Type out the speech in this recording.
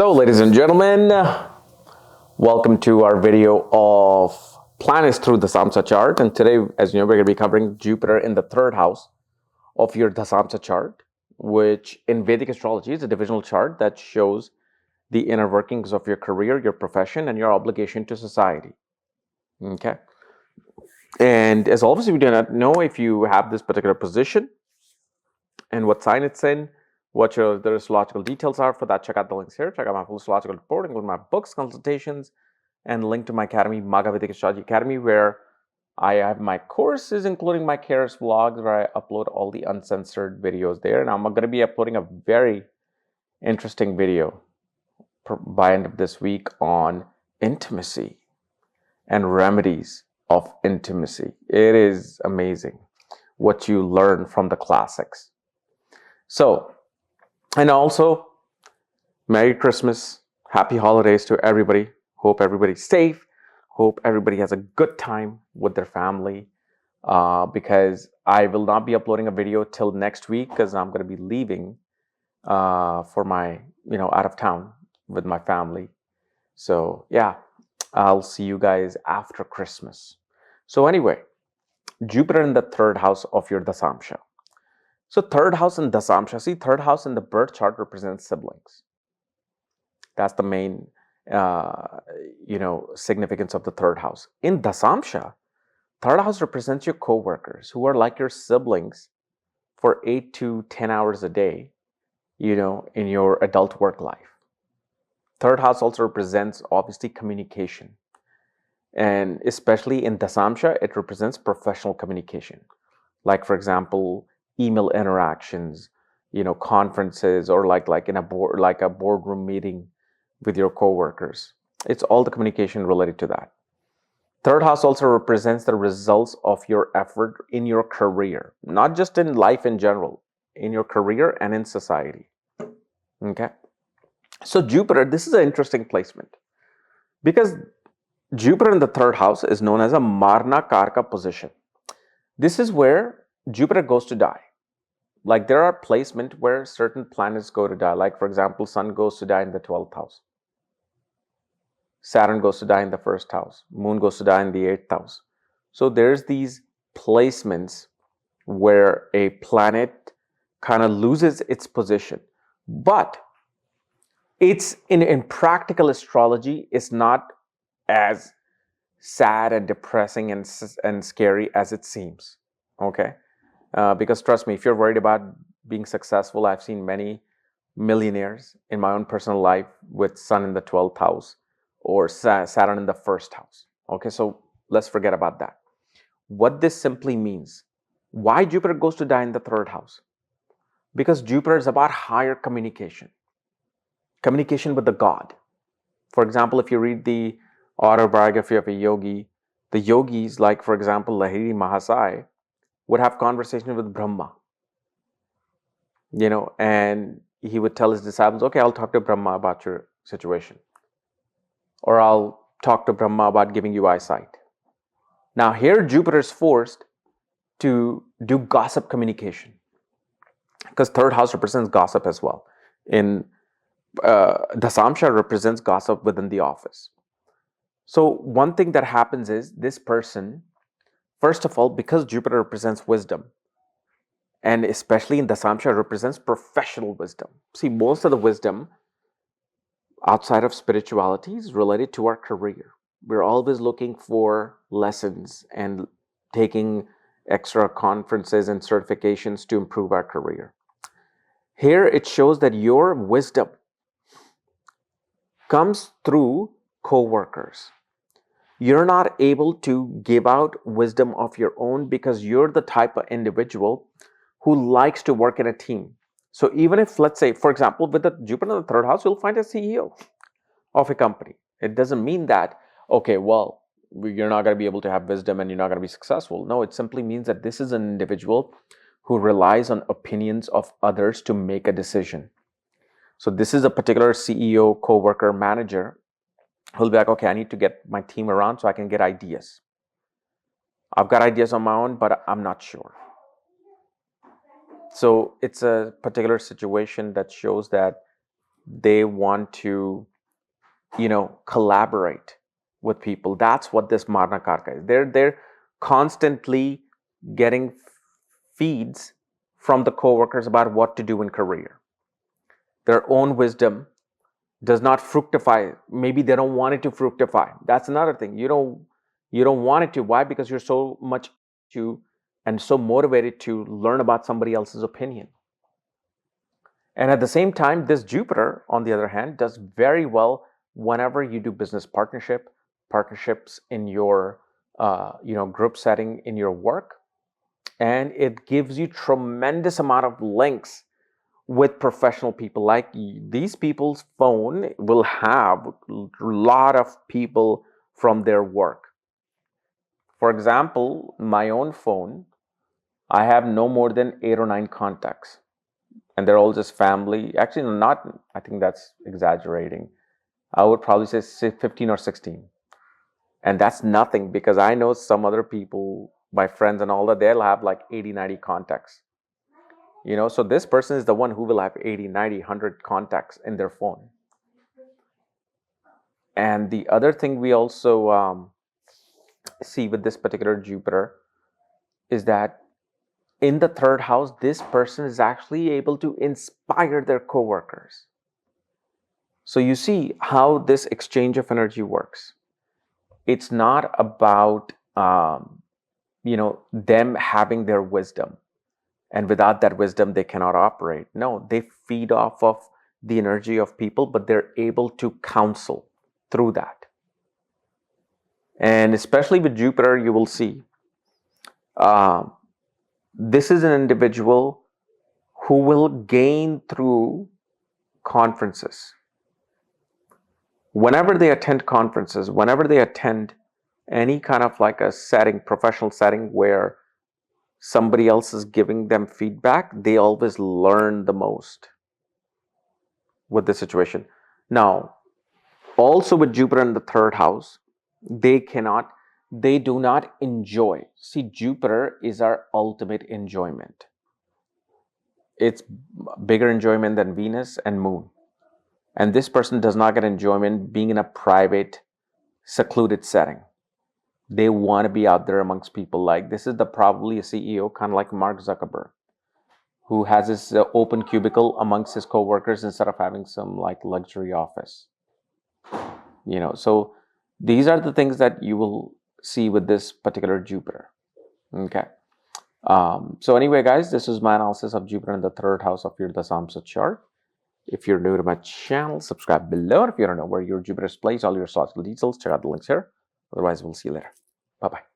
So, ladies and gentlemen, welcome to our video of planets through the Dashamsha chart. And today, as you know, we're going to be covering Jupiter in the third house of your Dashamsha chart, which in Vedic astrology is a divisional chart that shows the inner workings of your career, your profession, and your obligation to society. Okay. And as always, we do not know if you have this particular position and what sign it's in, what the astrological details are. For that, check out the links here. Check out my full astrological report, including my books, consultations, and link to my academy, Vedic Astrology Academy, where I have my courses, including my KRS vlogs, where I upload all the uncensored videos there. And I'm going to be uploading a very interesting video by end of this week on intimacy and remedies of intimacy. It is amazing what you learn from the classics. So, and also, Merry Christmas, Happy Holidays to everybody. Hope everybody's safe. Hope everybody has a good time with their family. Because I will not be uploading a video till next week because I'm going to be leaving for my, out of town with my family. So yeah, I'll see you guys after Christmas. So anyway, Jupiter in the third house of your Dashamsha. So third house in Dashamsha, see, third house in the birth chart represents siblings. That's the main, significance of the third house. In Dashamsha, third house represents your co-workers who are like your siblings for 8 to 10 hours a day, in your adult work life. Third house also represents, obviously, communication. And especially in Dashamsha, it represents professional communication. Like, for example, email interactions, conferences, or like in a boardroom meeting with your coworkers. It's all the communication related to that. Third house also represents the results of your effort in your career, not just in life in general, in your career and in society. Okay. So Jupiter, this is an interesting placement because Jupiter in the third house is known as a Marna Karka position. This is where Jupiter goes to die. Like there are placements where certain planets go to die. Like for example, Sun goes to die in the 12th house. Saturn goes to die in the first house. Moon goes to die in the 8th house. So there's these placements where a planet kind of loses its position. But it's in practical astrology, it's not as sad and depressing and scary as it seems. Okay. Because trust me, if you're worried about being successful, I've seen many millionaires in my own personal life with Sun in the 12th house or Saturn in the first house. Okay, so let's forget about that. What this simply means, why Jupiter goes to die in the third house? Because Jupiter is about higher communication with the God. For example, if you read the autobiography of a yogi, the yogis, like for example, Lahiri Mahasaya, would have conversation with Brahma, and he would tell his disciples, okay, I'll talk to Brahma about your situation. Or I'll talk to Brahma about giving you eyesight. Now here Jupiter is forced to do gossip communication because third house represents gossip as well. In Dashamsha represents gossip within the office. So one thing that happens is this person, first of all, because Jupiter represents wisdom, and especially in Dashamsha represents professional wisdom. See, most of the wisdom outside of spirituality is related to our career. We're always looking for lessons and taking extra conferences and certifications to improve our career. Here it shows that your wisdom comes through co-workers. You're not able to give out wisdom of your own because you're the type of individual who likes to work in a team. So even if, let's say, for example, with the Jupiter in the third house, you'll find a CEO of a company. It doesn't mean that, okay, well, you're not going to be able to have wisdom and you're not going to be successful. No, it simply means that this is an individual who relies on opinions of others to make a decision. So this is a particular CEO, co-worker, manager who'll be like, okay, I need to get my team around so I can get ideas. I've got ideas on my own, but I'm not sure. So it's a particular situation that shows that They want to, collaborate with people. That's what this Marna Karka is. They're constantly getting feeds from the coworkers about what to do in career. Their own wisdom does not fructify. Maybe they don't want it to fructify. That's another thing. You don't want it to. Why? Because you're so much and so motivated to learn about somebody else's opinion. And at the same time, this Jupiter, on the other hand, does very well whenever you do business partnerships in your group setting in your work, and it gives you tremendous amount of links with professional people. Like these people's phone will have a lot of people from their work. For example, my own phone, I have no more than 8 or 9 contacts, and they're all just family. Actually, not, I think that's exaggerating. I would probably say 15 or 16. And that's nothing, because I know some other people, my friends and all that, they'll have like 80, 90 contacts. So this person is the one who will have 80, 90, 100 contacts in their phone. And the other thing we also see with this particular Jupiter is that in the third house, this person is actually able to inspire their coworkers. So you see how this exchange of energy works. It's not about them having their wisdom, and without that wisdom they cannot operate. No, they feed off of the energy of people, but they're able to counsel through that. And especially with Jupiter, you will see this is an individual who will gain through conferences. Whenever they attend conferences, whenever they attend any kind of like a setting, professional setting where somebody else is giving them feedback, they always learn the most with the situation. Now, also with Jupiter in the third house, they do not enjoy. See, Jupiter is our ultimate enjoyment. It's bigger enjoyment than Venus and Moon. And this person does not get enjoyment being in a private, secluded setting. They want to be out there amongst people. Like this is probably a CEO, kind of like Mark Zuckerberg, who has his open cubicle amongst his coworkers instead of having some like luxury office. So these are the things that you will see with this particular Jupiter. Okay. So anyway, guys, this is my analysis of Jupiter in the third house of your Dashamsha chart. If you're new to my channel, subscribe below. If you don't know where your Jupiter is placed, all your astrological details, check out the links here. Otherwise, we'll see you later. Bye-bye.